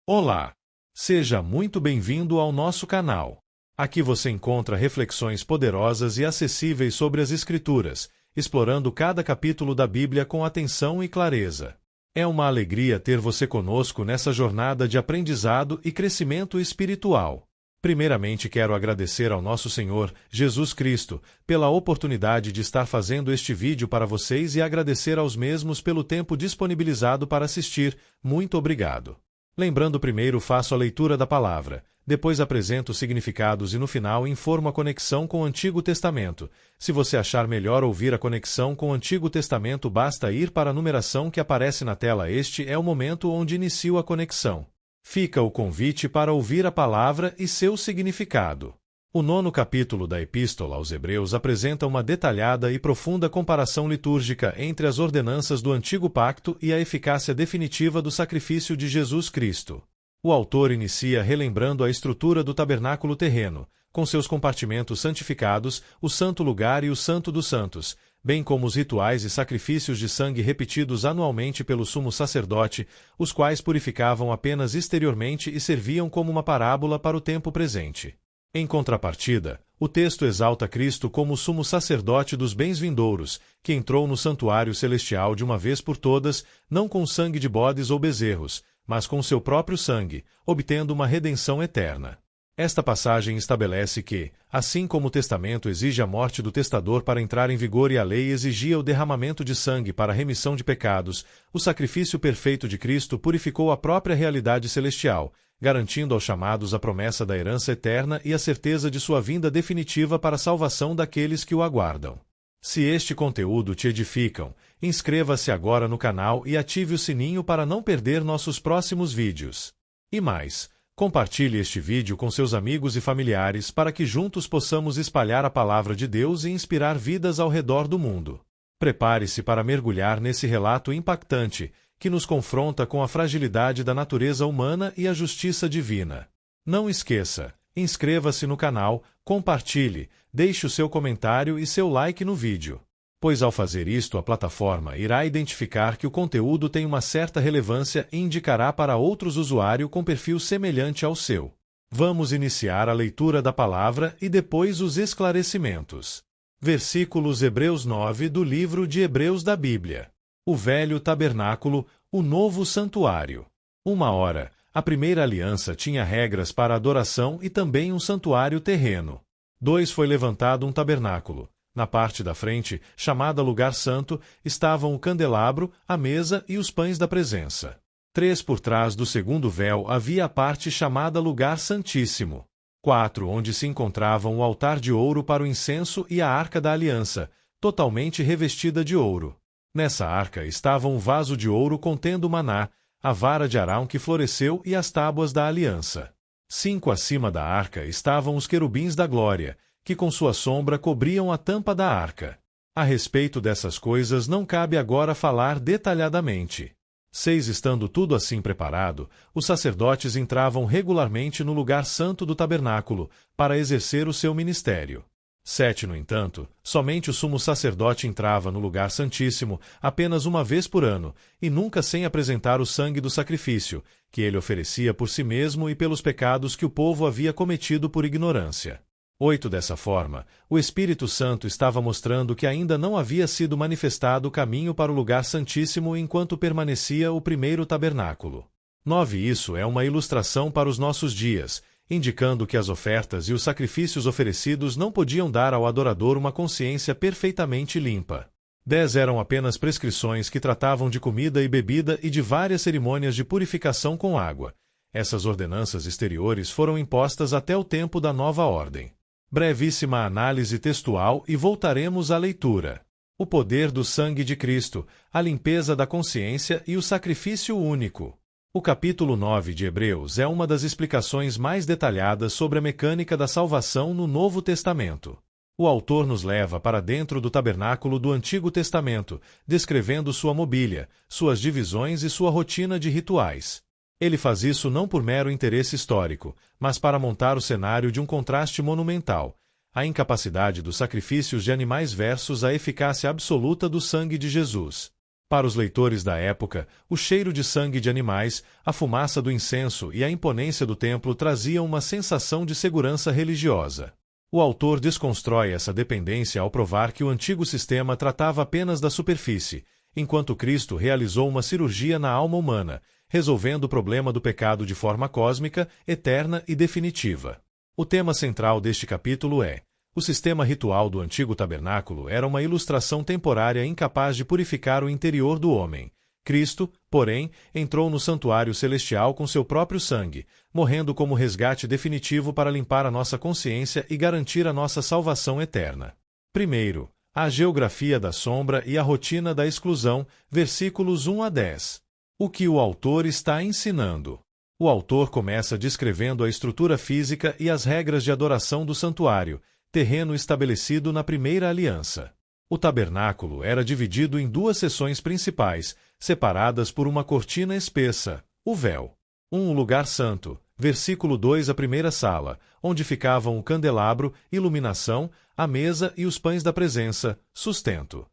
Olá! Seja muito bem-vindo ao nosso canal. Aqui você encontra reflexões poderosas e acessíveis sobre as Escrituras, explorando cada capítulo da Bíblia com atenção e clareza. É uma alegria ter você conosco nessa jornada de aprendizado e crescimento espiritual. Primeiramente, quero agradecer ao nosso Senhor, Jesus Cristo, pela oportunidade de estar fazendo este vídeo para vocês e agradecer aos mesmos pelo tempo disponibilizado para assistir. Muito obrigado. Lembrando, primeiro faço a leitura da palavra, depois apresento os significados e no final informo a conexão com o Antigo Testamento. Se você achar melhor ouvir a conexão com o Antigo Testamento, basta ir para a numeração que aparece na tela. Este é o momento onde inicio a conexão. Fica o convite para ouvir a palavra e seu significado. O 9º capítulo da Epístola aos Hebreus apresenta uma detalhada e profunda comparação litúrgica entre as ordenanças do Antigo Pacto e a eficácia definitiva do sacrifício de Jesus Cristo. O autor inicia relembrando a estrutura do tabernáculo terreno, com seus compartimentos santificados, o Santo Lugar e o Santo dos Santos, bem como os rituais e sacrifícios de sangue repetidos anualmente pelo sumo sacerdote, os quais purificavam apenas exteriormente e serviam como uma parábola para o tempo presente. Em contrapartida, o texto exalta Cristo como o sumo sacerdote dos bens vindouros, que entrou no santuário celestial de uma vez por todas, não com sangue de bodes ou bezerros, mas com seu próprio sangue, obtendo uma redenção eterna. Esta passagem estabelece que, assim como o testamento exige a morte do testador para entrar em vigor e a lei exigia o derramamento de sangue para a remissão de pecados, o sacrifício perfeito de Cristo purificou a própria realidade celestial, garantindo aos chamados a promessa da herança eterna e a certeza de sua vinda definitiva para a salvação daqueles que o aguardam. Se este conteúdo te edificam, inscreva-se agora no canal e ative o sininho para não perder nossos próximos vídeos. E mais, compartilhe este vídeo com seus amigos e familiares para que juntos possamos espalhar a palavra de Deus e inspirar vidas ao redor do mundo. Prepare-se para mergulhar nesse relato impactante, que nos confronta com a fragilidade da natureza humana e a justiça divina. Não esqueça, inscreva-se no canal, compartilhe, deixe o seu comentário e seu like no vídeo. Pois ao fazer isto a plataforma irá identificar que o conteúdo tem uma certa relevância e indicará para outros usuários com perfil semelhante ao seu. Vamos iniciar a leitura da palavra e depois os esclarecimentos. Versículos Hebreus 9 do livro de Hebreus da Bíblia. O velho tabernáculo, o novo santuário. Ora, a primeira aliança tinha regras para a adoração e também um santuário terreno. 2 Foi levantado um tabernáculo. Na parte da frente, chamada Lugar Santo, estavam o candelabro, a mesa e os pães da presença. 3 Por trás do segundo véu havia a parte chamada Lugar Santíssimo. 4 Onde se encontravam o altar de ouro para o incenso e a arca da aliança, totalmente revestida de ouro. Nessa arca estava um vaso de ouro contendo maná, a vara de Arão que floresceu e as tábuas da aliança. 5 Acima da arca estavam os querubins da glória, que com sua sombra cobriam a tampa da arca. A respeito dessas coisas não cabe agora falar detalhadamente. 6 Estando tudo assim preparado, os sacerdotes entravam regularmente no lugar santo do tabernáculo, para exercer o seu ministério. 7 No entanto, somente o sumo sacerdote entrava no lugar santíssimo apenas uma vez por ano, e nunca sem apresentar o sangue do sacrifício, que ele oferecia por si mesmo e pelos pecados que o povo havia cometido por ignorância. 8 Dessa forma, o Espírito Santo estava mostrando que ainda não havia sido manifestado o caminho para o lugar santíssimo enquanto permanecia o primeiro tabernáculo. 9 Isso é uma ilustração para os nossos dias, indicando que as ofertas e os sacrifícios oferecidos não podiam dar ao adorador uma consciência perfeitamente limpa. 10 Eram apenas prescrições que tratavam de comida e bebida e de várias cerimônias de purificação com água. Essas ordenanças exteriores foram impostas até o tempo da nova ordem. Brevíssima análise textual e voltaremos à leitura. O poder do sangue de Cristo, a limpeza da consciência e o sacrifício único. O capítulo 9 de Hebreus é uma das explicações mais detalhadas sobre a mecânica da salvação no Novo Testamento. O autor nos leva para dentro do tabernáculo do Antigo Testamento, descrevendo sua mobília, suas divisões e sua rotina de rituais. Ele faz isso não por mero interesse histórico, mas para montar o cenário de um contraste monumental, a incapacidade dos sacrifícios de animais versus a eficácia absoluta do sangue de Jesus. Para os leitores da época, o cheiro de sangue de animais, a fumaça do incenso e a imponência do templo traziam uma sensação de segurança religiosa. O autor desconstrói essa dependência ao provar que o antigo sistema tratava apenas da superfície, enquanto Cristo realizou uma cirurgia na alma humana, resolvendo o problema do pecado de forma cósmica, eterna e definitiva. O tema central deste capítulo é: o sistema ritual do antigo tabernáculo era uma ilustração temporária incapaz de purificar o interior do homem. Cristo, porém, entrou no santuário celestial com seu próprio sangue, morrendo como resgate definitivo para limpar a nossa consciência e garantir a nossa salvação eterna. Primeiro, a geografia da sombra e a rotina da exclusão, versículos 1 a 10. O que o autor está ensinando? O autor começa descrevendo a estrutura física e as regras de adoração do santuário, terreno estabelecido na primeira aliança. O tabernáculo era dividido em duas seções principais, separadas por uma cortina espessa, o véu. O lugar santo, versículo 2, a primeira sala, onde ficavam o candelabro, iluminação, a mesa e os pães da presença, sustento.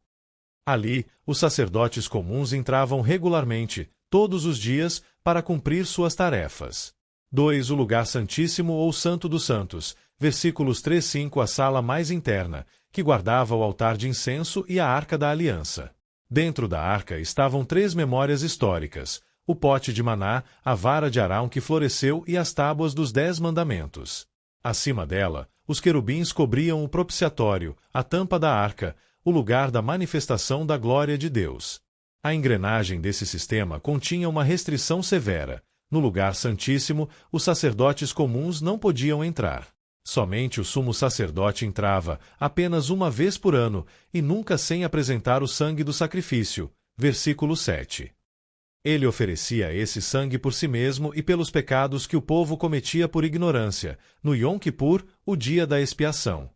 Ali, os sacerdotes comuns entravam regularmente, todos os dias, para cumprir suas tarefas. 2. O lugar santíssimo ou santo dos santos, versículos 3-5, a sala mais interna, que guardava o altar de incenso e a arca da aliança. Dentro da arca estavam 3 memórias históricas: o pote de maná, a vara de Arão que floresceu e as tábuas dos 10 mandamentos. Acima dela, os querubins cobriam o propiciatório, a tampa da arca, o lugar da manifestação da glória de Deus. A engrenagem desse sistema continha uma restrição severa. No lugar santíssimo, os sacerdotes comuns não podiam entrar. Somente o sumo sacerdote entrava, apenas uma vez por ano, e nunca sem apresentar o sangue do sacrifício. Versículo 7. Ele oferecia esse sangue por si mesmo e pelos pecados que o povo cometia por ignorância, no Yom Kippur, o dia da expiação.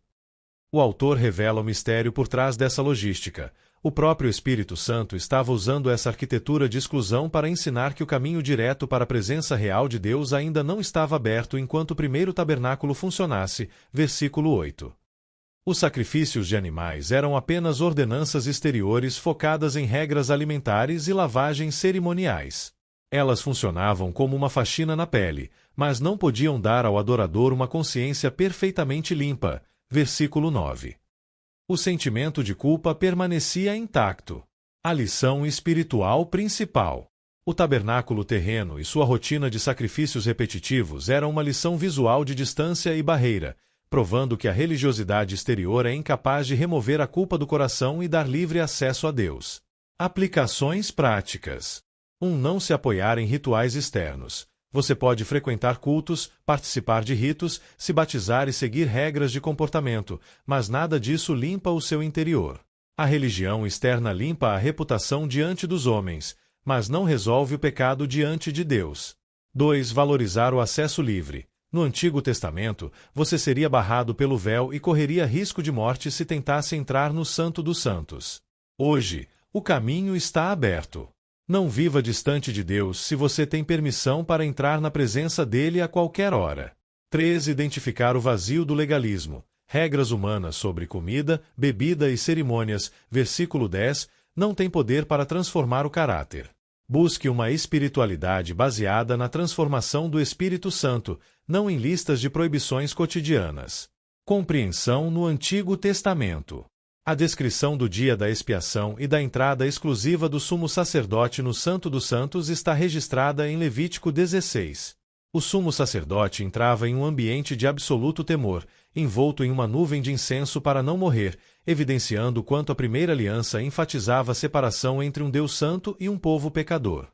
O autor revela o mistério por trás dessa logística. O próprio Espírito Santo estava usando essa arquitetura de exclusão para ensinar que o caminho direto para a presença real de Deus ainda não estava aberto enquanto o primeiro tabernáculo funcionasse. Versículo 8. Os sacrifícios de animais eram apenas ordenanças exteriores focadas em regras alimentares e lavagens cerimoniais. Elas funcionavam como uma faxina na pele, mas não podiam dar ao adorador uma consciência perfeitamente limpa. Versículo 9. O sentimento de culpa permanecia intacto. A lição espiritual principal. O tabernáculo terreno e sua rotina de sacrifícios repetitivos eram uma lição visual de distância e barreira, provando que a religiosidade exterior é incapaz de remover a culpa do coração e dar livre acesso a Deus. Aplicações práticas. Não se apoiar em rituais externos. Você pode frequentar cultos, participar de ritos, se batizar e seguir regras de comportamento, mas nada disso limpa o seu interior. A religião externa limpa a reputação diante dos homens, mas não resolve o pecado diante de Deus. 2. Valorizar o acesso livre. No Antigo Testamento, você seria barrado pelo véu e correria risco de morte se tentasse entrar no Santo dos Santos. Hoje, o caminho está aberto. Não viva distante de Deus se você tem permissão para entrar na presença dele a qualquer hora. 3. Identificar o vazio do legalismo. Regras humanas sobre comida, bebida e cerimônias, versículo 10, não têm poder para transformar o caráter. Busque uma espiritualidade baseada na transformação do Espírito Santo, não em listas de proibições cotidianas. Compreensão no Antigo Testamento. A descrição do dia da expiação e da entrada exclusiva do sumo sacerdote no Santo dos Santos está registrada em Levítico 16. O sumo sacerdote entrava em um ambiente de absoluto temor, envolto em uma nuvem de incenso para não morrer, evidenciando quanto a primeira aliança enfatizava a separação entre um Deus santo e um povo pecador.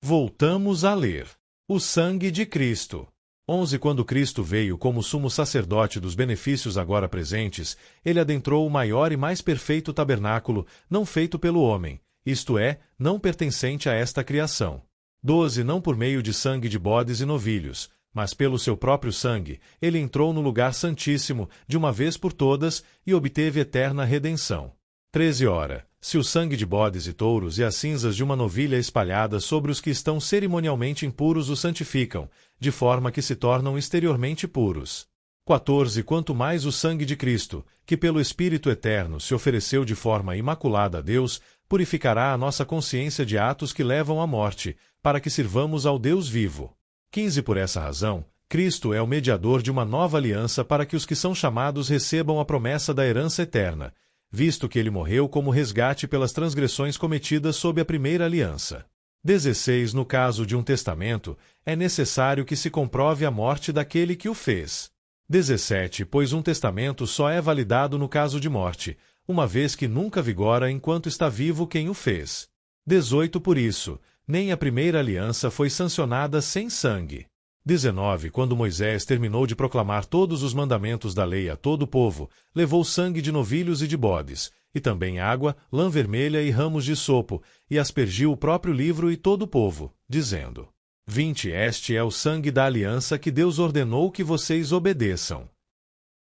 Voltamos a ler. O sangue de Cristo. 11. Quando Cristo veio como sumo sacerdote dos benefícios agora presentes, ele adentrou o maior e mais perfeito tabernáculo, não feito pelo homem, isto é, não pertencente a esta criação. 12. Não por meio de sangue de bodes e novilhos, mas pelo seu próprio sangue, ele entrou no lugar santíssimo, de uma vez por todas, e obteve eterna redenção. 13. Ora, se o sangue de bodes e touros e as cinzas de uma novilha espalhadas sobre os que estão cerimonialmente impuros os santificam, de forma que se tornam exteriormente puros. 14. Quanto mais o sangue de Cristo, que pelo Espírito Eterno se ofereceu de forma imaculada a Deus, purificará a nossa consciência de atos que levam à morte, para que sirvamos ao Deus vivo. 15. Por essa razão, Cristo é o mediador de uma nova aliança para que os que são chamados recebam a promessa da herança eterna, visto que ele morreu como resgate pelas transgressões cometidas sob a primeira aliança. 16. No caso de um testamento, é necessário que se comprove a morte daquele que o fez. 17. Pois um testamento só é validado no caso de morte, uma vez que nunca vigora enquanto está vivo quem o fez. 18. Por isso, nem a primeira aliança foi sancionada sem sangue. 19. Quando Moisés terminou de proclamar todos os mandamentos da lei a todo o povo, levou sangue de novilhos e de bodes, e também água, lã vermelha e ramos de sopo, e aspergiu o próprio livro e todo o povo, dizendo: 20. Este é o sangue da aliança que Deus ordenou que vocês obedeçam.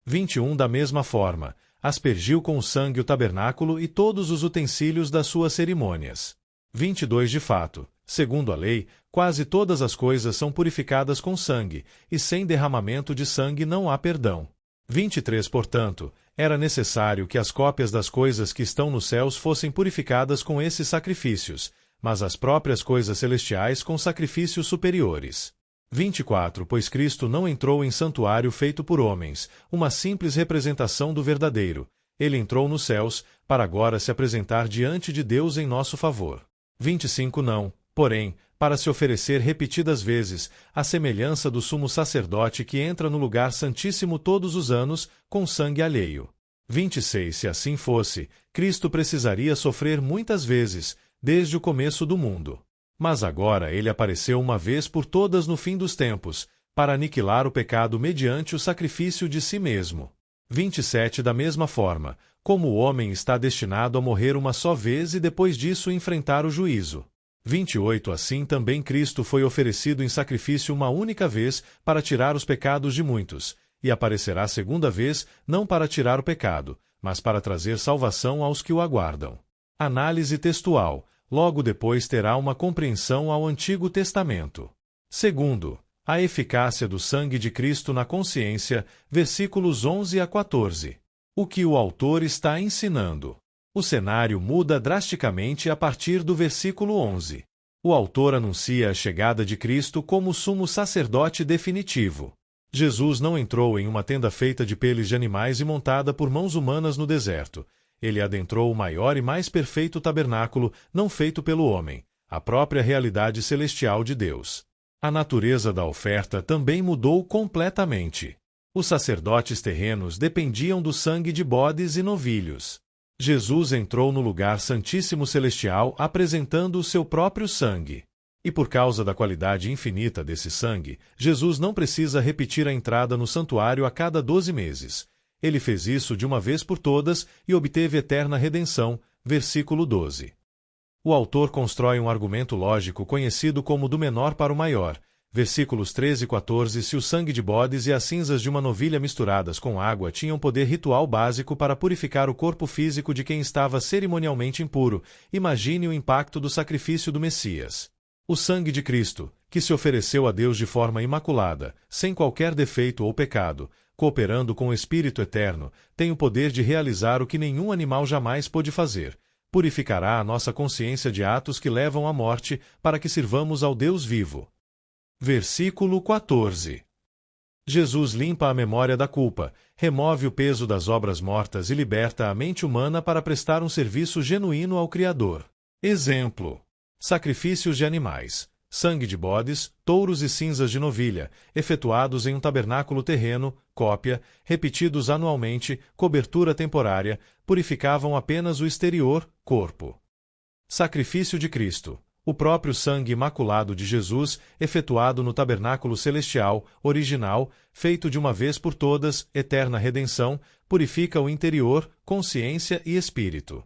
21. Da mesma forma, aspergiu com o sangue o tabernáculo e todos os utensílios das suas cerimônias. 22. De fato, segundo a lei, quase todas as coisas são purificadas com sangue, e sem derramamento de sangue não há perdão. 23. Portanto, era necessário que as cópias das coisas que estão nos céus fossem purificadas com esses sacrifícios, mas as próprias coisas celestiais com sacrifícios superiores. 24. Pois Cristo não entrou em santuário feito por homens, uma simples representação do verdadeiro. Ele entrou nos céus, para agora se apresentar diante de Deus em nosso favor. 25. Não, porém, para se oferecer repetidas vezes, à semelhança do sumo sacerdote que entra no lugar santíssimo todos os anos, com sangue alheio. 26. Se assim fosse, Cristo precisaria sofrer muitas vezes, desde o começo do mundo. Mas agora ele apareceu uma vez por todas no fim dos tempos, para aniquilar o pecado mediante o sacrifício de si mesmo. 27. Da mesma forma, como o homem está destinado a morrer uma só vez e depois disso enfrentar o juízo. 28. Assim também Cristo foi oferecido em sacrifício uma única vez para tirar os pecados de muitos, e aparecerá segunda vez não para tirar o pecado, mas para trazer salvação aos que o aguardam. Análise textual. Logo depois terá uma compreensão ao Antigo Testamento. Segundo, a eficácia do sangue de Cristo na consciência, versículos 11 a 14. O que o autor está ensinando? O cenário muda drasticamente a partir do versículo 11. O autor anuncia a chegada de Cristo como sumo sacerdote definitivo. Jesus não entrou em uma tenda feita de peles de animais e montada por mãos humanas no deserto. Ele adentrou o maior e mais perfeito tabernáculo, não feito pelo homem, a própria realidade celestial de Deus. A natureza da oferta também mudou completamente. Os sacerdotes terrenos dependiam do sangue de bodes e novilhos. Jesus entrou no lugar santíssimo celestial apresentando o seu próprio sangue. E por causa da qualidade infinita desse sangue, Jesus não precisa repetir a entrada no santuário a cada 12 meses. Ele fez isso de uma vez por todas e obteve eterna redenção. Versículo 12. O autor constrói um argumento lógico conhecido como do menor para o maior. Versículos 13 e 14. Se o sangue de bodes e as cinzas de uma novilha misturadas com água tinham poder ritual básico para purificar o corpo físico de quem estava cerimonialmente impuro, imagine o impacto do sacrifício do Messias. O sangue de Cristo, que se ofereceu a Deus de forma imaculada, sem qualquer defeito ou pecado, cooperando com o Espírito Eterno, tem o poder de realizar o que nenhum animal jamais pôde fazer. Purificará a nossa consciência de atos que levam à morte, para que sirvamos ao Deus vivo. Versículo 14. Jesus limpa a memória da culpa, remove o peso das obras mortas e liberta a mente humana para prestar um serviço genuíno ao Criador. Exemplo: sacrifícios de animais. Sangue de bodes, touros e cinzas de novilha, efetuados em um tabernáculo terreno, cópia, repetidos anualmente, cobertura temporária, purificavam apenas o exterior, corpo. Sacrifício de Cristo. O próprio sangue imaculado de Jesus, efetuado no tabernáculo celestial, original, feito de uma vez por todas, eterna redenção, purifica o interior, consciência e espírito.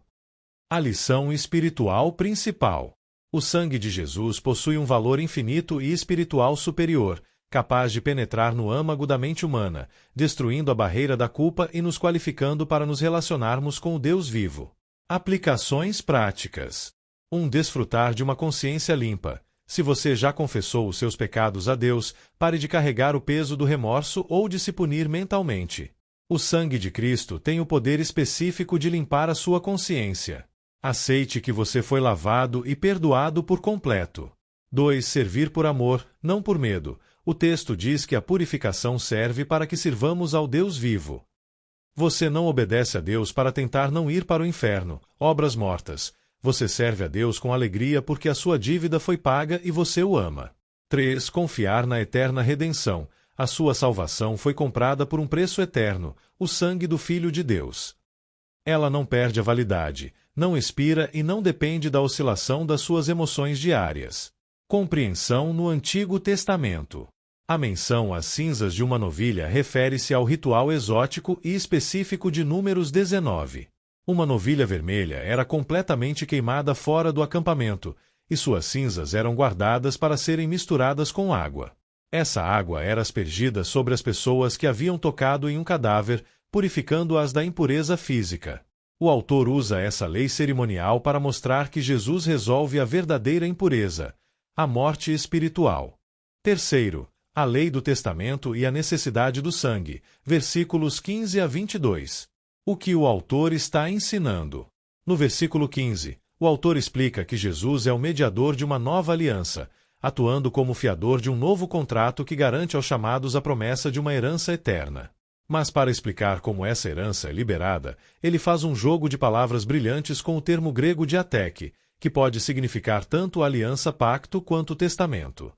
A lição espiritual principal. O sangue de Jesus possui um valor infinito e espiritual superior, capaz de penetrar no âmago da mente humana, destruindo a barreira da culpa e nos qualificando para nos relacionarmos com o Deus vivo. Aplicações práticas. 1. Desfrutar de uma consciência limpa. Se você já confessou os seus pecados a Deus, pare de carregar o peso do remorso ou de se punir mentalmente. O sangue de Cristo tem o poder específico de limpar a sua consciência. Aceite que você foi lavado e perdoado por completo. 2. Servir por amor, não por medo. O texto diz que a purificação serve para que sirvamos ao Deus vivo. Você não obedece a Deus para tentar não ir para o inferno, obras mortas. Você serve a Deus com alegria porque a sua dívida foi paga e você o ama. 3. Confiar na eterna redenção. A sua salvação foi comprada por um preço eterno, o sangue do Filho de Deus. Ela não perde a validade, não expira e não depende da oscilação das suas emoções diárias. Compreensão no Antigo Testamento. A menção às cinzas de uma novilha refere-se ao ritual exótico e específico de Números 19. Uma novilha vermelha era completamente queimada fora do acampamento, e suas cinzas eram guardadas para serem misturadas com água. Essa água era aspergida sobre as pessoas que haviam tocado em um cadáver, purificando-as da impureza física. O autor usa essa lei cerimonial para mostrar que Jesus resolve a verdadeira impureza, a morte espiritual. 3. A lei do testamento e a necessidade do sangue, versículos 15 a 22. O que o autor está ensinando? No versículo 15, o autor explica que Jesus é o mediador de uma nova aliança, atuando como fiador de um novo contrato que garante aos chamados a promessa de uma herança eterna. Mas para explicar como essa herança é liberada, ele faz um jogo de palavras brilhantes com o termo grego diateque, que pode significar tanto aliança, pacto quanto testamento.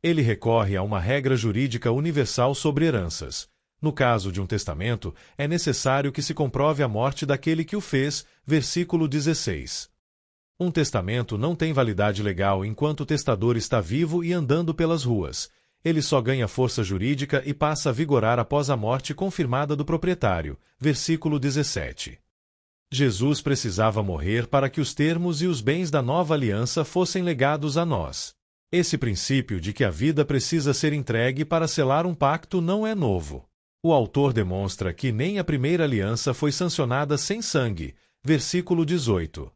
Ele recorre a uma regra jurídica universal sobre heranças. No caso de um testamento, é necessário que se comprove a morte daquele que o fez, versículo 16. Um testamento não tem validade legal enquanto o testador está vivo e andando pelas ruas. Ele só ganha força jurídica e passa a vigorar após a morte confirmada do proprietário, versículo 17. Jesus precisava morrer para que os termos e os bens da nova aliança fossem legados a nós. Esse princípio de que a vida precisa ser entregue para selar um pacto não é novo. O autor demonstra que nem a primeira aliança foi sancionada sem sangue, versículo 18.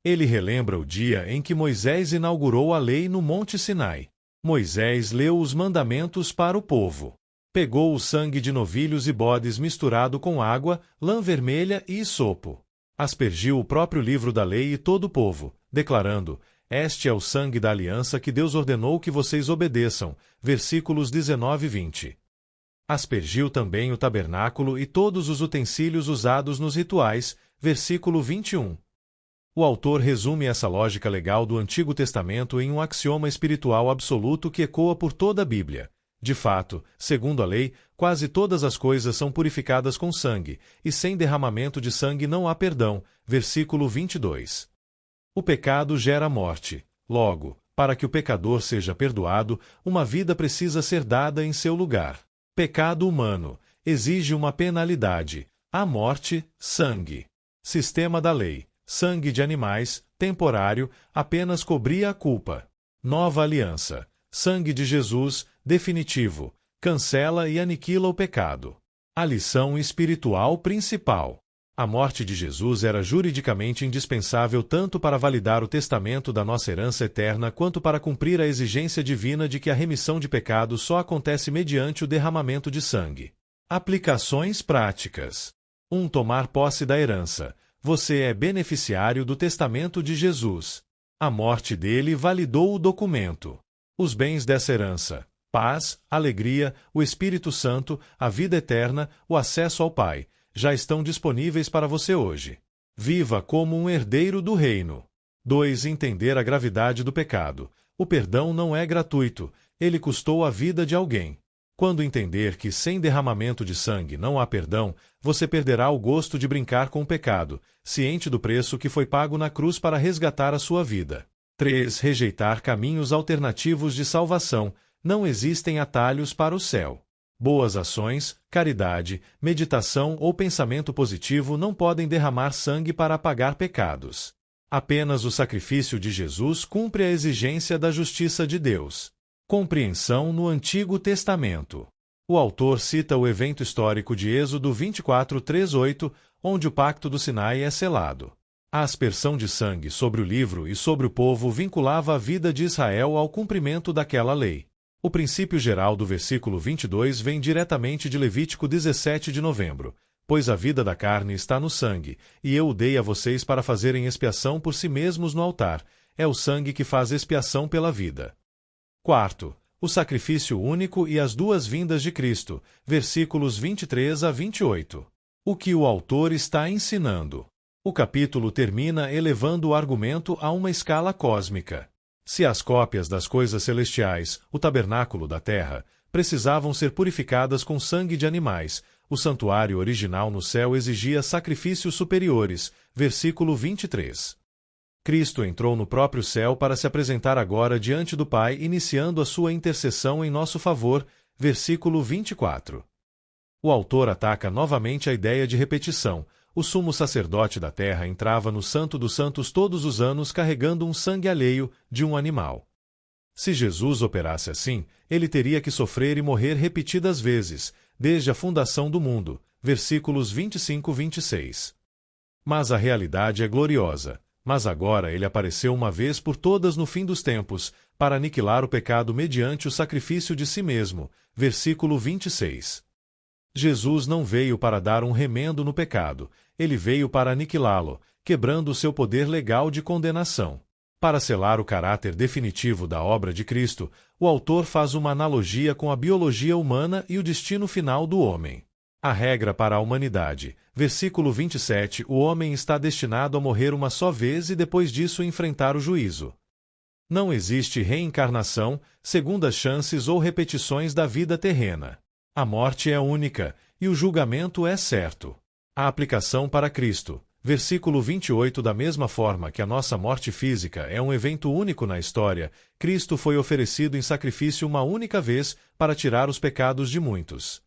Ele relembra o dia em que Moisés inaugurou a lei no Monte Sinai. Moisés leu os mandamentos para o povo. Pegou o sangue de novilhos e bodes misturado com água, lã vermelha e isopo. Aspergiu o próprio livro da lei e todo o povo, declarando: Este é o sangue da aliança que Deus ordenou que vocês obedeçam. Versículos 19 e 20. Aspergiu também o tabernáculo e todos os utensílios usados nos rituais. Versículo 21. O autor resume essa lógica legal do Antigo Testamento em um axioma espiritual absoluto que ecoa por toda a Bíblia. De fato, segundo a lei, quase todas as coisas são purificadas com sangue, e sem derramamento de sangue não há perdão. Versículo 22. O pecado gera morte. Logo, para que o pecador seja perdoado, uma vida precisa ser dada em seu lugar. Pecado humano exige uma penalidade. A morte, sangue. Sistema da lei. Sangue de animais, temporário, apenas cobria a culpa. Nova aliança. Sangue de Jesus, definitivo, cancela e aniquila o pecado. A lição espiritual principal. A morte de Jesus era juridicamente indispensável tanto para validar o testamento da nossa herança eterna quanto para cumprir a exigência divina de que a remissão de pecados só acontece mediante o derramamento de sangue. Aplicações práticas. 1. Tomar posse da herança. Você é beneficiário do testamento de Jesus. A morte dele validou o documento. Os bens dessa herança: paz, alegria, o Espírito Santo, a vida eterna, o acesso ao Pai, já estão disponíveis para você hoje. Viva como um herdeiro do reino. 2. Entender a gravidade do pecado. O perdão não é gratuito, ele custou a vida de alguém. Quando entender que sem derramamento de sangue não há perdão, você perderá o gosto de brincar com o pecado, ciente do preço que foi pago na cruz para resgatar a sua vida. 3. Rejeitar caminhos alternativos de salvação. Não existem atalhos para o céu. Boas ações, caridade, meditação ou pensamento positivo não podem derramar sangue para apagar pecados. Apenas o sacrifício de Jesus cumpre a exigência da justiça de Deus. Compreensão no Antigo Testamento. O autor cita o evento histórico de Êxodo 24:3-8, onde o Pacto do Sinai é selado. A aspersão de sangue sobre o livro e sobre o povo vinculava a vida de Israel ao cumprimento daquela lei. O princípio geral do versículo 22 vem diretamente de Levítico 17 de novembro. Pois a vida da carne está no sangue, e eu o dei a vocês para fazerem expiação por si mesmos no altar. É o sangue que faz expiação pela vida. Quarto, o sacrifício único e as duas vindas de Cristo, versículos 23 a 28. O que o autor está ensinando? O capítulo termina elevando o argumento a uma escala cósmica. Se as cópias das coisas celestiais, o tabernáculo da terra, precisavam ser purificadas com sangue de animais, o santuário original no céu exigia sacrifícios superiores, versículo 23. Cristo entrou no próprio céu para se apresentar agora diante do Pai, iniciando a sua intercessão em nosso favor, versículo 24. O autor ataca novamente a ideia de repetição. O sumo sacerdote da terra entrava no Santo dos Santos todos os anos carregando um sangue alheio de um animal. Se Jesus operasse assim, ele teria que sofrer e morrer repetidas vezes, desde a fundação do mundo, versículos 25-26. Mas a realidade é gloriosa. Mas agora ele apareceu uma vez por todas no fim dos tempos, para aniquilar o pecado mediante o sacrifício de si mesmo, versículo 26. Jesus não veio para dar um remendo no pecado, ele veio para aniquilá-lo, quebrando o seu poder legal de condenação. Para selar o caráter definitivo da obra de Cristo, o autor faz uma analogia com a biologia humana e o destino final do homem. A regra para a humanidade. Versículo 27. O homem está destinado a morrer uma só vez e depois disso enfrentar o juízo. Não existe reencarnação, segundas chances ou repetições da vida terrena. A morte é única, e o julgamento é certo. A aplicação para Cristo. Versículo 28. Da mesma forma que a nossa morte física é um evento único na história, Cristo foi oferecido em sacrifício uma única vez para tirar os pecados de muitos.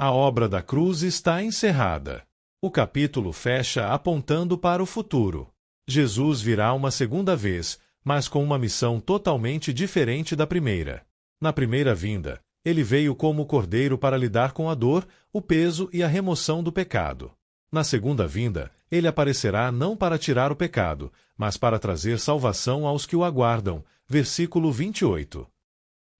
A obra da cruz está encerrada. O capítulo fecha apontando para o futuro. Jesus virá uma segunda vez, mas com uma missão totalmente diferente da primeira. Na primeira vinda, ele veio como cordeiro para lidar com a dor, o peso e a remoção do pecado. Na segunda vinda, ele aparecerá não para tirar o pecado, mas para trazer salvação aos que o aguardam. Versículo 28.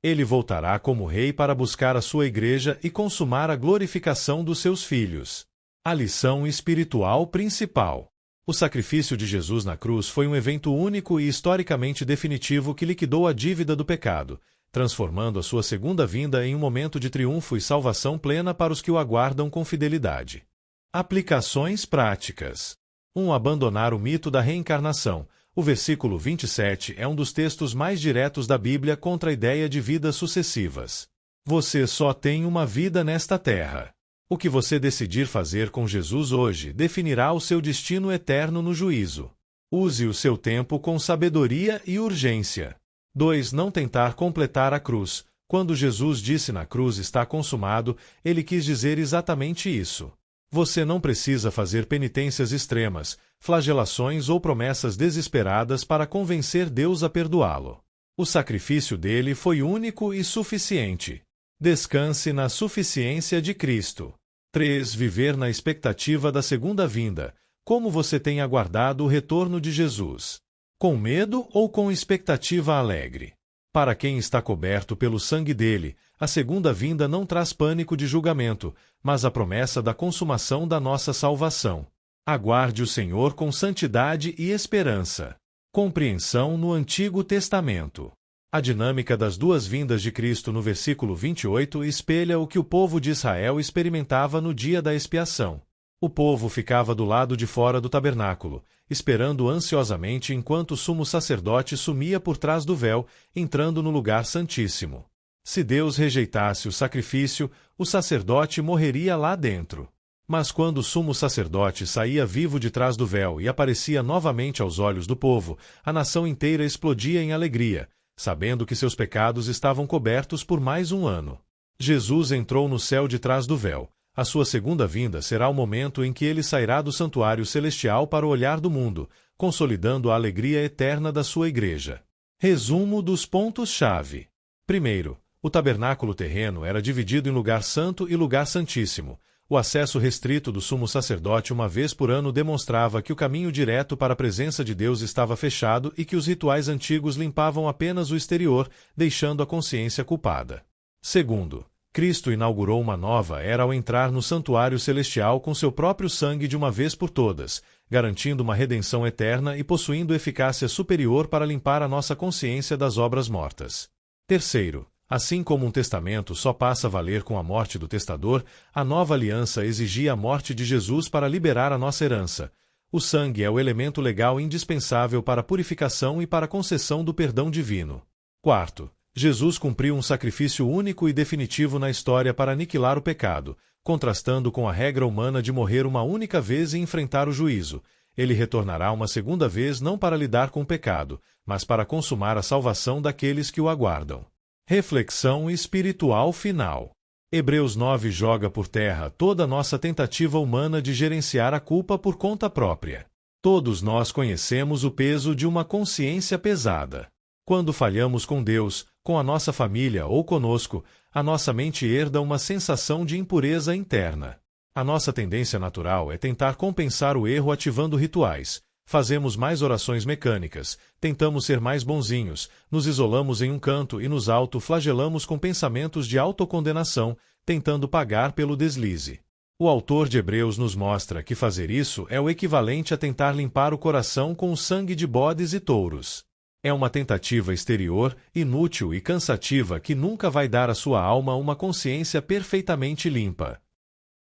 Ele voltará como rei para buscar a sua igreja e consumar a glorificação dos seus filhos. A lição espiritual principal. O sacrifício de Jesus na cruz foi um evento único e historicamente definitivo que liquidou a dívida do pecado, transformando a sua segunda vinda em um momento de triunfo e salvação plena para os que o aguardam com fidelidade. Aplicações práticas. 1. Abandonar o mito da reencarnação. O versículo 27 é um dos textos mais diretos da Bíblia contra a ideia de vidas sucessivas. Você só tem uma vida nesta terra. O que você decidir fazer com Jesus hoje definirá o seu destino eterno no juízo. Use o seu tempo com sabedoria e urgência. 2. Não tentar completar a cruz. Quando Jesus disse na cruz está consumado, ele quis dizer exatamente isso. Você não precisa fazer penitências extremas, flagelações ou promessas desesperadas para convencer Deus a perdoá-lo. O sacrifício dele foi único e suficiente. Descanse na suficiência de Cristo. 3. Viver na expectativa da segunda vinda. Como você tem aguardado o retorno de Jesus? Com medo ou com expectativa alegre? Para quem está coberto pelo sangue dele, a segunda vinda não traz pânico de julgamento, mas a promessa da consumação da nossa salvação. Aguarde o Senhor com santidade e esperança. Compreensão no Antigo Testamento. A dinâmica das duas vindas de Cristo no versículo 28 espelha o que o povo de Israel experimentava no dia da expiação. O povo ficava do lado de fora do tabernáculo, esperando ansiosamente enquanto o sumo sacerdote sumia por trás do véu, entrando no lugar santíssimo. Se Deus rejeitasse o sacrifício, o sacerdote morreria lá dentro. Mas quando o sumo sacerdote saía vivo de trás do véu e aparecia novamente aos olhos do povo, a nação inteira explodia em alegria, sabendo que seus pecados estavam cobertos por mais um ano. Jesus entrou no céu de trás do véu. A sua segunda vinda será o momento em que ele sairá do santuário celestial para o olhar do mundo, consolidando a alegria eterna da sua igreja. Resumo dos pontos-chave. Primeiro, o tabernáculo terreno era dividido em lugar santo e lugar santíssimo. O acesso restrito do sumo sacerdote uma vez por ano demonstrava que o caminho direto para a presença de Deus estava fechado e que os rituais antigos limpavam apenas o exterior, deixando a consciência culpada. Segundo, Cristo inaugurou uma nova era ao entrar no santuário celestial com seu próprio sangue de uma vez por todas, garantindo uma redenção eterna e possuindo eficácia superior para limpar a nossa consciência das obras mortas. Terceiro, assim como um testamento só passa a valer com a morte do testador, a nova aliança exigia a morte de Jesus para liberar a nossa herança. O sangue é o elemento legal indispensável para a purificação e para a concessão do perdão divino. Quarto, Jesus cumpriu um sacrifício único e definitivo na história para aniquilar o pecado, contrastando com a regra humana de morrer uma única vez e enfrentar o juízo. Ele retornará uma segunda vez não para lidar com o pecado, mas para consumar a salvação daqueles que o aguardam. Reflexão espiritual final. Hebreus 9 joga por terra toda a nossa tentativa humana de gerenciar a culpa por conta própria. Todos nós conhecemos o peso de uma consciência pesada. Quando falhamos com Deus, com a nossa família ou conosco, a nossa mente herda uma sensação de impureza interna. A nossa tendência natural é tentar compensar o erro ativando rituais. Fazemos mais orações mecânicas, tentamos ser mais bonzinhos, nos isolamos em um canto e nos auto-flagelamos com pensamentos de autocondenação, tentando pagar pelo deslize. O autor de Hebreus nos mostra que fazer isso é o equivalente a tentar limpar o coração com o sangue de bodes e touros. É uma tentativa exterior, inútil e cansativa que nunca vai dar à sua alma uma consciência perfeitamente limpa.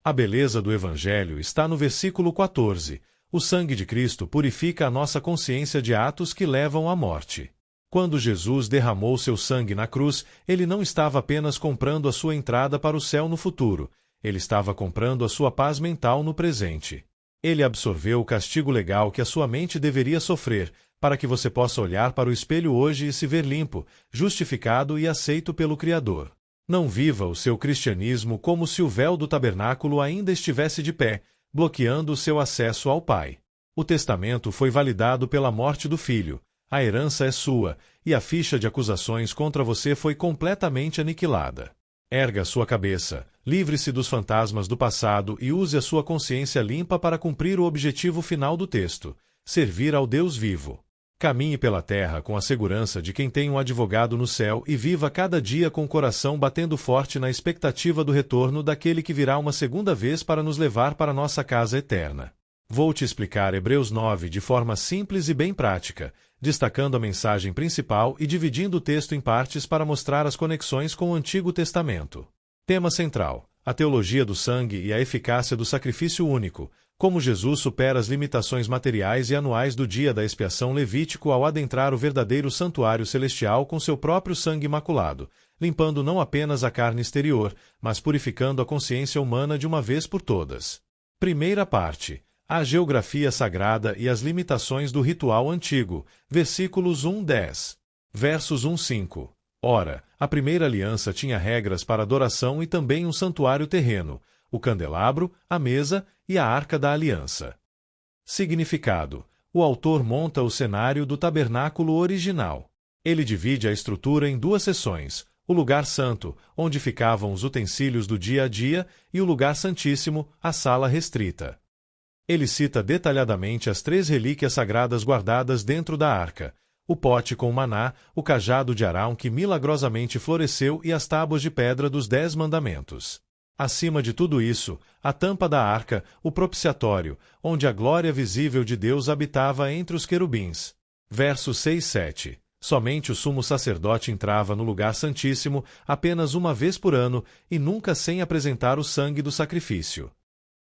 A beleza do Evangelho está no versículo 14. O sangue de Cristo purifica a nossa consciência de atos que levam à morte. Quando Jesus derramou seu sangue na cruz, ele não estava apenas comprando a sua entrada para o céu no futuro, ele estava comprando a sua paz mental no presente. Ele absorveu o castigo legal que a sua mente deveria sofrer, para que você possa olhar para o espelho hoje e se ver limpo, justificado e aceito pelo Criador. Não viva o seu cristianismo como se o véu do tabernáculo ainda estivesse de pé, bloqueando o seu acesso ao Pai. O testamento foi validado pela morte do Filho, a herança é sua, e a ficha de acusações contra você foi completamente aniquilada. Erga sua cabeça, livre-se dos fantasmas do passado e use a sua consciência limpa para cumprir o objetivo final do texto: servir ao Deus vivo. Caminhe pela terra com a segurança de quem tem um advogado no céu e viva cada dia com o coração batendo forte na expectativa do retorno daquele que virá uma segunda vez para nos levar para nossa casa eterna. Vou te explicar Hebreus 9 de forma simples e bem prática, destacando a mensagem principal e dividindo o texto em partes para mostrar as conexões com o Antigo Testamento. Tema central: a teologia do sangue e a eficácia do sacrifício único, como Jesus supera as limitações materiais e anuais do dia da expiação levítico ao adentrar o verdadeiro santuário celestial com seu próprio sangue imaculado, limpando não apenas a carne exterior, mas purificando a consciência humana de uma vez por todas. Primeira parte: a geografia sagrada e as limitações do ritual antigo, versículos 1-10. Versos 1-5. Ora, a primeira aliança tinha regras para adoração e também um santuário terreno, o candelabro, a mesa e a arca da aliança. Significado: o autor monta o cenário do tabernáculo original. Ele divide a estrutura em duas seções: o lugar santo, onde ficavam os utensílios do dia a dia, e o lugar santíssimo, a sala restrita. Ele cita detalhadamente as 3 relíquias sagradas guardadas dentro da arca: o pote com maná, o cajado de Arão que milagrosamente floresceu e as tábuas de pedra dos 10 mandamentos. Acima de tudo isso, a tampa da arca, o propiciatório, onde a glória visível de Deus habitava entre os querubins. Versos 6-7. Somente o sumo sacerdote entrava no lugar santíssimo apenas uma vez por ano e nunca sem apresentar o sangue do sacrifício.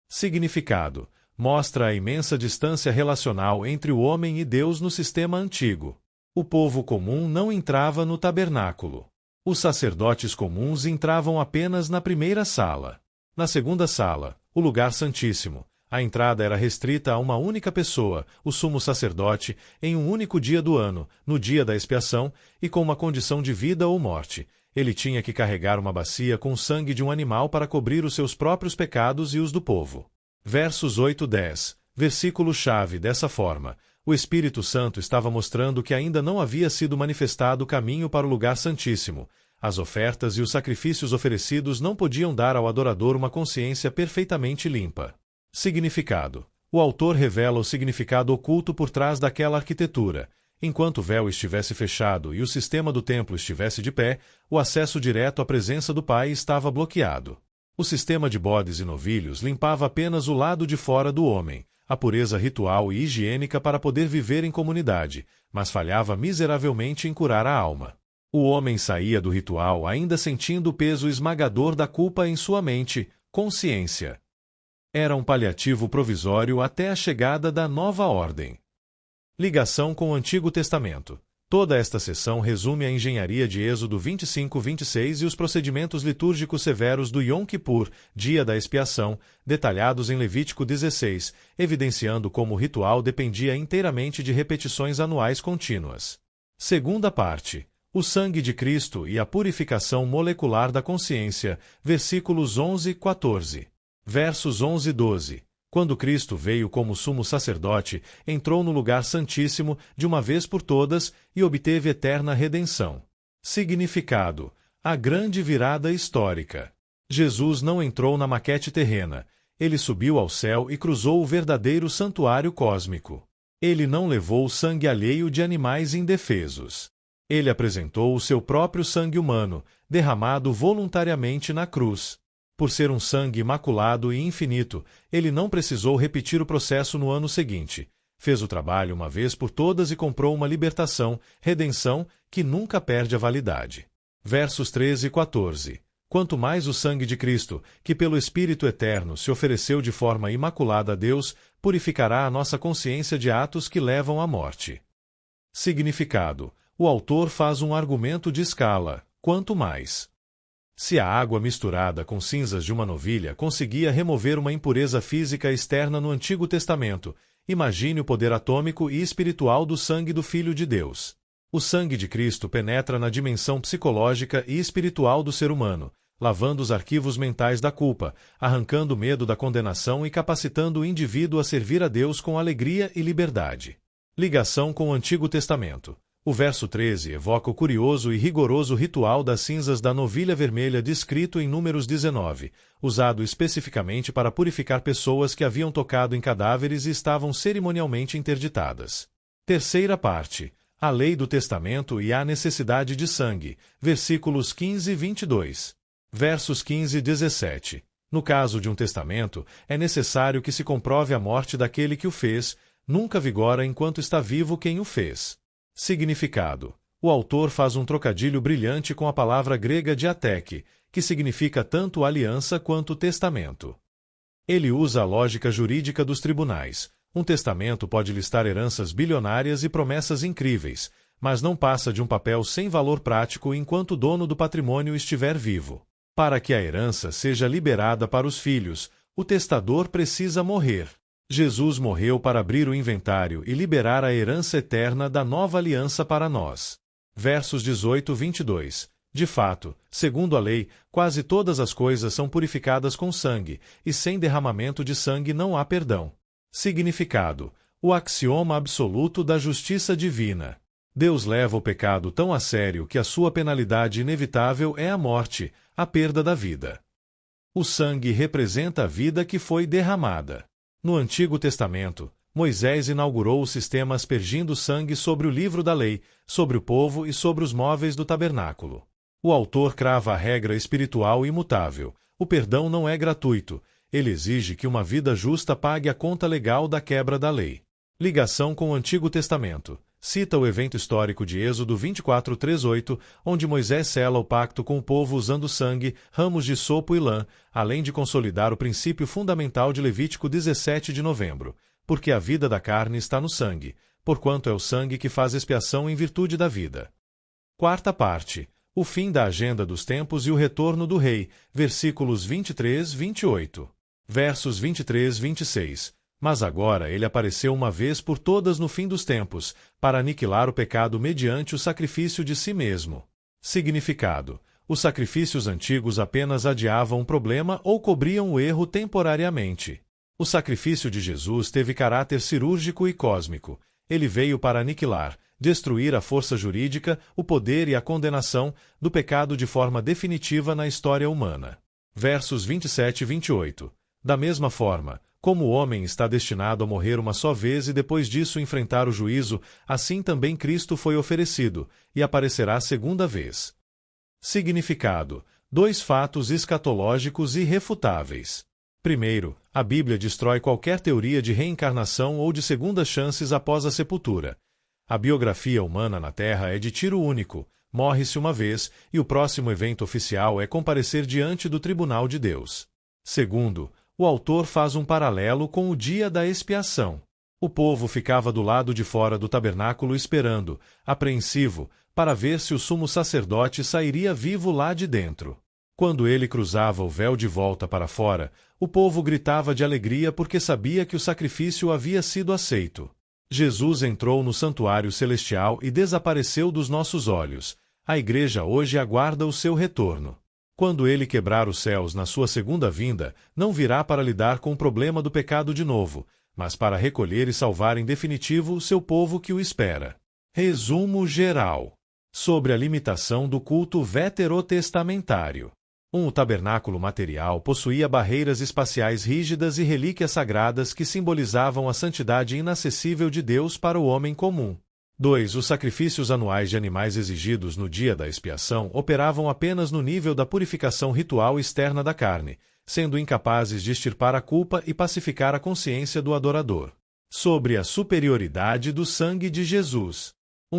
Significado: mostra a imensa distância relacional entre o homem e Deus no sistema antigo. O povo comum não entrava no tabernáculo. Os sacerdotes comuns entravam apenas na primeira sala. Na segunda sala, o lugar santíssimo, a entrada era restrita a uma única pessoa, o sumo sacerdote, em um único dia do ano, no dia da expiação, e com uma condição de vida ou morte. Ele tinha que carregar uma bacia com o sangue de um animal para cobrir os seus próprios pecados e os do povo. Versos 8-10, versículo-chave dessa forma: o Espírito Santo estava mostrando que ainda não havia sido manifestado o caminho para o lugar santíssimo. As ofertas e os sacrifícios oferecidos não podiam dar ao adorador uma consciência perfeitamente limpa. Significado: o autor revela o significado oculto por trás daquela arquitetura. Enquanto o véu estivesse fechado e o sistema do templo estivesse de pé, o acesso direto à presença do Pai estava bloqueado. O sistema de bodes e novilhos limpava apenas o lado de fora do homem, a pureza ritual e higiênica para poder viver em comunidade, mas falhava miseravelmente em curar a alma. O homem saía do ritual ainda sentindo o peso esmagador da culpa em sua mente, consciência. Era um paliativo provisório até a chegada da nova ordem. Ligação com o Antigo Testamento. Toda esta seção resume a engenharia de Êxodo 25-26 e os procedimentos litúrgicos severos do Yom Kippur, dia da expiação, detalhados em Levítico 16, evidenciando como o ritual dependia inteiramente de repetições anuais contínuas. Segunda parte. O sangue de Cristo e a purificação molecular da consciência, versículos 11-14. Versos 11 e 12. Quando Cristo veio como sumo sacerdote, entrou no lugar santíssimo de uma vez por todas e obteve eterna redenção. Significado: a grande virada histórica. Jesus não entrou na maquete terrena, ele subiu ao céu e cruzou o verdadeiro santuário cósmico. Ele não levou o sangue alheio de animais indefesos. Ele apresentou o seu próprio sangue humano, derramado voluntariamente na cruz. Por ser um sangue imaculado e infinito, ele não precisou repetir o processo no ano seguinte. Fez o trabalho uma vez por todas e comprou uma libertação, redenção, que nunca perde a validade. Versos 13 e 14. Quanto mais o sangue de Cristo, que pelo Espírito Eterno se ofereceu de forma imaculada a Deus, purificará a nossa consciência de atos que levam à morte. Significado: o autor faz um argumento de escala, quanto mais. Se a água misturada com cinzas de uma novilha conseguia remover uma impureza física externa no Antigo Testamento, imagine o poder atômico e espiritual do sangue do Filho de Deus. O sangue de Cristo penetra na dimensão psicológica e espiritual do ser humano, lavando os arquivos mentais da culpa, arrancando o medo da condenação e capacitando o indivíduo a servir a Deus com alegria e liberdade. Ligação com o Antigo Testamento. O verso 13 evoca o curioso e rigoroso ritual das cinzas da novilha vermelha descrito em Números 19, usado especificamente para purificar pessoas que haviam tocado em cadáveres e estavam cerimonialmente interditadas. Terceira parte. A lei do testamento e a necessidade de sangue, versículos 15 e 22. Versos 15 e 17. No caso de um testamento, é necessário que se comprove a morte daquele que o fez, nunca vigora enquanto está vivo quem o fez. Significado: o autor faz um trocadilho brilhante com a palavra grega diateque, que significa tanto aliança quanto testamento. Ele usa a lógica jurídica dos tribunais. Um testamento pode listar heranças bilionárias e promessas incríveis, mas não passa de um papel sem valor prático enquanto o dono do patrimônio estiver vivo. Para que a herança seja liberada para os filhos, o testador precisa morrer. Jesus morreu para abrir o inventário e liberar a herança eterna da nova aliança para nós. Versos 18-22. De fato, segundo a lei, quase todas as coisas são purificadas com sangue, e sem derramamento de sangue não há perdão. Significado: o axioma absoluto da justiça divina. Deus leva o pecado tão a sério que a sua penalidade inevitável é a morte, a perda da vida. O sangue representa a vida que foi derramada. No Antigo Testamento, Moisés inaugurou o sistema aspergindo sangue sobre o livro da lei, sobre o povo e sobre os móveis do tabernáculo. O autor crava a regra espiritual imutável: o perdão não é gratuito, ele exige que uma vida justa pague a conta legal da quebra da lei. Ligação com o Antigo Testamento. Cita o evento histórico de Êxodo 24:3-8, onde Moisés sela o pacto com o povo usando sangue, ramos de sopo e lã, além de consolidar o princípio fundamental de Levítico 17 de novembro, porque a vida da carne está no sangue, porquanto é o sangue que faz expiação em virtude da vida. Quarta parte. O fim da agenda dos tempos e o retorno do rei, versículos 23-28. Versos 23-26. Mas agora ele apareceu uma vez por todas no fim dos tempos, para aniquilar o pecado mediante o sacrifício de si mesmo. Significado: os sacrifícios antigos apenas adiavam um problema ou cobriam o erro temporariamente. O sacrifício de Jesus teve caráter cirúrgico e cósmico. Ele veio para aniquilar, destruir a força jurídica, o poder e a condenação do pecado de forma definitiva na história humana. Versos 27 e 28. Da mesma forma, Como o homem está destinado a morrer uma só vez e depois disso enfrentar o juízo, assim também Cristo foi oferecido, e aparecerá segunda vez. Significado: 2 fatos escatológicos irrefutáveis. Primeiro, a Bíblia destrói qualquer teoria de reencarnação ou de segundas chances após a sepultura. A biografia humana na Terra é de tiro único, morre-se uma vez, e o próximo evento oficial é comparecer diante do tribunal de Deus. Segundo, o autor faz um paralelo com o dia da expiação. O povo ficava do lado de fora do tabernáculo esperando, apreensivo, para ver se o sumo sacerdote sairia vivo lá de dentro. Quando ele cruzava o véu de volta para fora, o povo gritava de alegria porque sabia que o sacrifício havia sido aceito. Jesus entrou no santuário celestial e desapareceu dos nossos olhos. A igreja hoje aguarda o seu retorno. Quando ele quebrar os céus na sua segunda vinda, não virá para lidar com o problema do pecado de novo, mas para recolher e salvar em definitivo o seu povo que o espera. Resumo geral sobre a limitação do culto veterotestamentário. O tabernáculo material possuía barreiras espaciais rígidas e relíquias sagradas que simbolizavam a santidade inacessível de Deus para o homem comum. 2. Os sacrifícios anuais de animais exigidos no dia da expiação operavam apenas no nível da purificação ritual externa da carne, sendo incapazes de extirpar a culpa e pacificar a consciência do adorador. Sobre a superioridade do sangue de Jesus.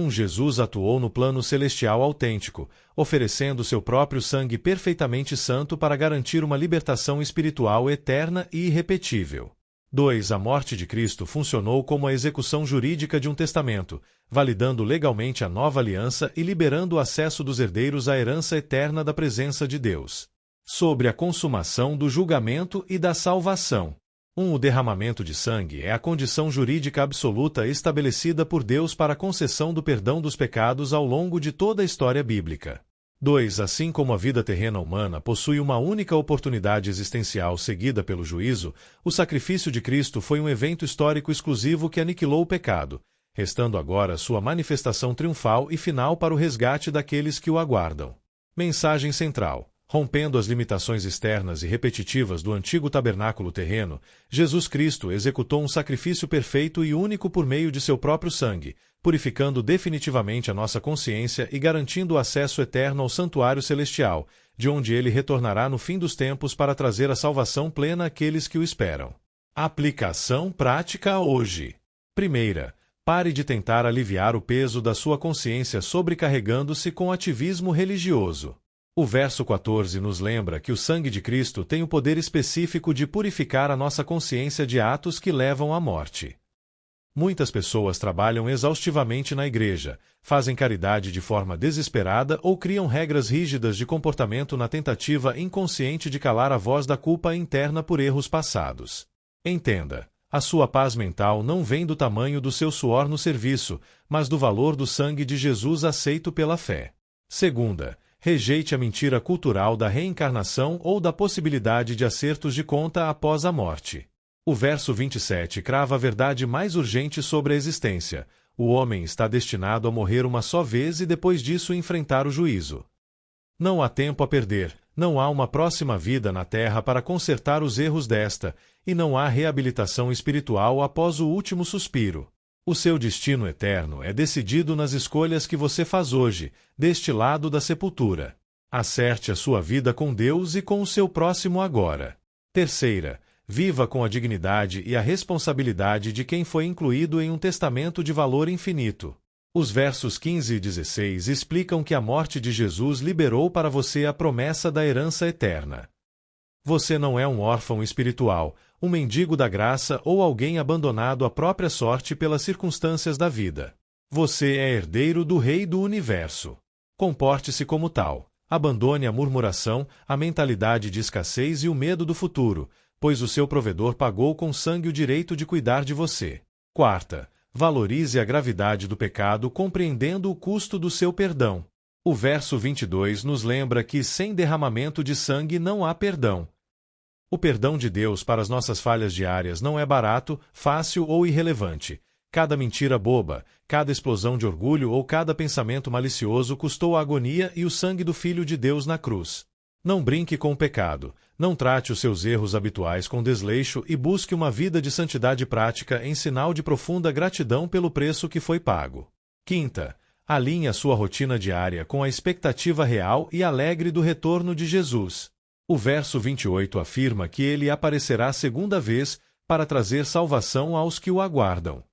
Jesus atuou no plano celestial autêntico, oferecendo seu próprio sangue perfeitamente santo para garantir uma libertação espiritual eterna e irrepetível. 2. A morte de Cristo funcionou como a execução jurídica de um testamento, validando legalmente a nova aliança e liberando o acesso dos herdeiros à herança eterna da presença de Deus. Sobre a consumação do julgamento e da salvação. O derramamento de sangue é a condição jurídica absoluta estabelecida por Deus para a concessão do perdão dos pecados ao longo de toda a história bíblica. 2. Assim como a vida terrena humana possui uma única oportunidade existencial seguida pelo juízo, o sacrifício de Cristo foi um evento histórico exclusivo que aniquilou o pecado, restando agora sua manifestação triunfal e final para o resgate daqueles que o aguardam. Mensagem central. Rompendo as limitações externas e repetitivas do antigo tabernáculo terreno, Jesus Cristo executou um sacrifício perfeito e único por meio de seu próprio sangue, purificando definitivamente a nossa consciência e garantindo o acesso eterno ao santuário celestial, de onde ele retornará no fim dos tempos para trazer a salvação plena àqueles que o esperam. Aplicação prática hoje. Primeira, pare de tentar aliviar o peso da sua consciência sobrecarregando-se com ativismo religioso. O verso 14 nos lembra que o sangue de Cristo tem o poder específico de purificar a nossa consciência de atos que levam à morte. Muitas pessoas trabalham exaustivamente na igreja, fazem caridade de forma desesperada ou criam regras rígidas de comportamento na tentativa inconsciente de calar a voz da culpa interna por erros passados. Entenda, a sua paz mental não vem do tamanho do seu suor no serviço, mas do valor do sangue de Jesus aceito pela fé. Segunda, rejeite a mentira cultural da reencarnação ou da possibilidade de acertos de conta após a morte. O verso 27 crava a verdade mais urgente sobre a existência. O homem está destinado a morrer uma só vez e depois disso enfrentar o juízo. Não há tempo a perder, não há uma próxima vida na Terra para consertar os erros desta, e não há reabilitação espiritual após o último suspiro. O seu destino eterno é decidido nas escolhas que você faz hoje, deste lado da sepultura. Acerte a sua vida com Deus e com o seu próximo agora. Terceira, viva com a dignidade e a responsabilidade de quem foi incluído em um testamento de valor infinito. Os versos 15 e 16 explicam que a morte de Jesus liberou para você a promessa da herança eterna. Você não é um órfão espiritual, um mendigo da graça ou alguém abandonado à própria sorte pelas circunstâncias da vida. Você é herdeiro do Rei do Universo. Comporte-se como tal. Abandone a murmuração, a mentalidade de escassez e o medo do futuro, pois o seu provedor pagou com sangue o direito de cuidar de você. Quarta, valorize a gravidade do pecado compreendendo o custo do seu perdão. O verso 22 nos lembra que sem derramamento de sangue não há perdão. O perdão de Deus para as nossas falhas diárias não é barato, fácil ou irrelevante. Cada mentira boba, cada explosão de orgulho ou cada pensamento malicioso custou a agonia e o sangue do Filho de Deus na cruz. Não brinque com o pecado, não trate os seus erros habituais com desleixo e busque uma vida de santidade prática em sinal de profunda gratidão pelo preço que foi pago. Quinta, alinhe a sua rotina diária com a expectativa real e alegre do retorno de Jesus. O verso 28 afirma que ele aparecerá segunda vez para trazer salvação aos que o aguardam.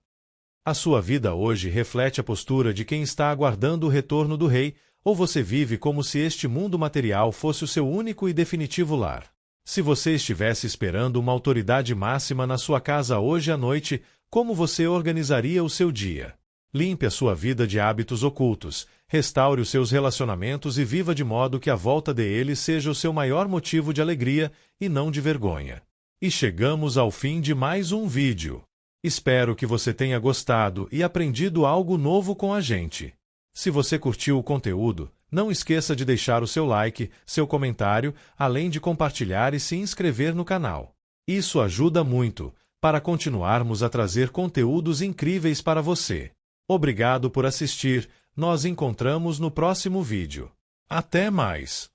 A sua vida hoje reflete a postura de quem está aguardando o retorno do Rei, ou você vive como se este mundo material fosse o seu único e definitivo lar? Se você estivesse esperando uma autoridade máxima na sua casa hoje à noite, como você organizaria o seu dia? Limpe a sua vida de hábitos ocultos, restaure os seus relacionamentos e viva de modo que a volta deles seja o seu maior motivo de alegria e não de vergonha. E chegamos ao fim de mais um vídeo. Espero que você tenha gostado e aprendido algo novo com a gente. Se você curtiu o conteúdo, não esqueça de deixar o seu like, seu comentário, além de compartilhar e se inscrever no canal. Isso ajuda muito, para continuarmos a trazer conteúdos incríveis para você. Obrigado por assistir, nós encontramos no próximo vídeo. Até mais!